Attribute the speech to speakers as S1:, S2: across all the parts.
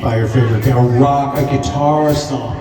S1: by your favorite band, or rock, a guitar song.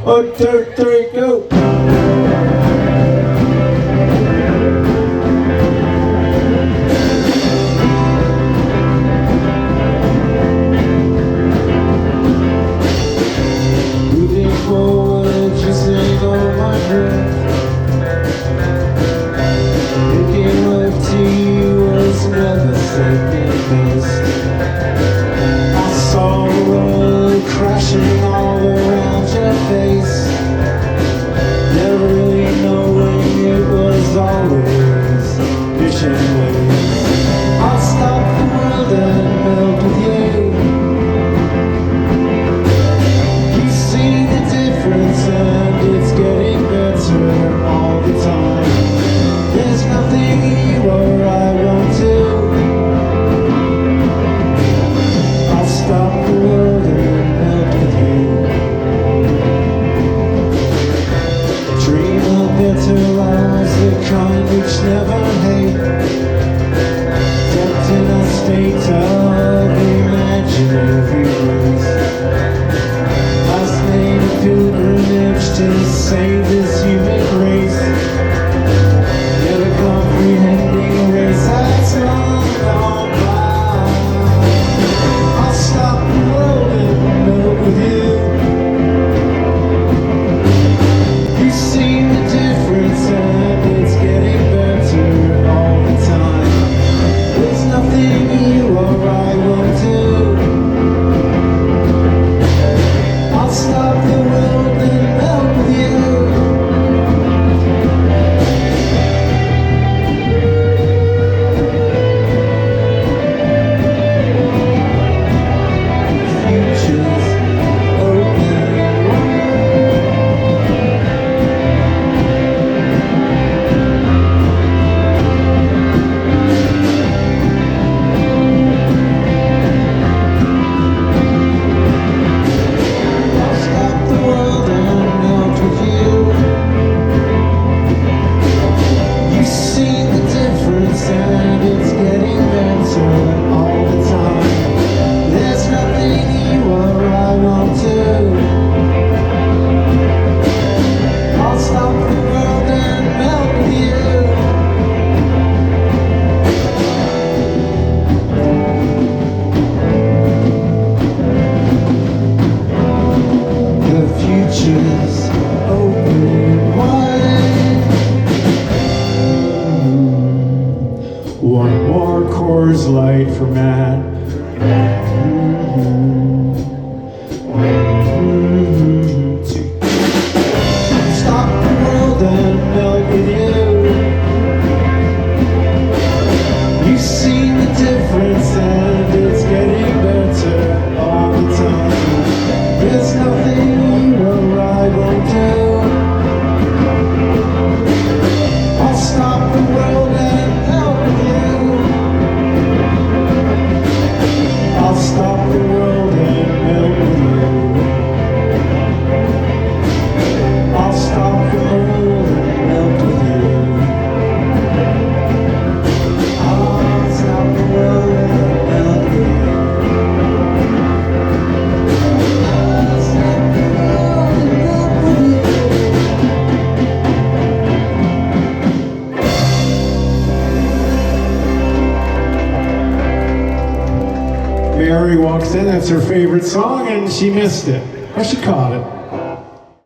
S1: One, two, three, go! Moving forward, just ain't on my breath. Making love to you was never second best. I saw the world crashing all around your face. Coors Light for Matt. Stop the world and melt with you. You've seen the difference and it's getting better all the time. There's nothing you or I won't do. I'll stop the world and melt with you. I'll stop the world and melt with you. I'll stop the world and melt with you. I'll stop the world and melt with you. I'll stop the world and melt with you. Mary walks in, that's her favorite song, and she missed it. Or she caught it.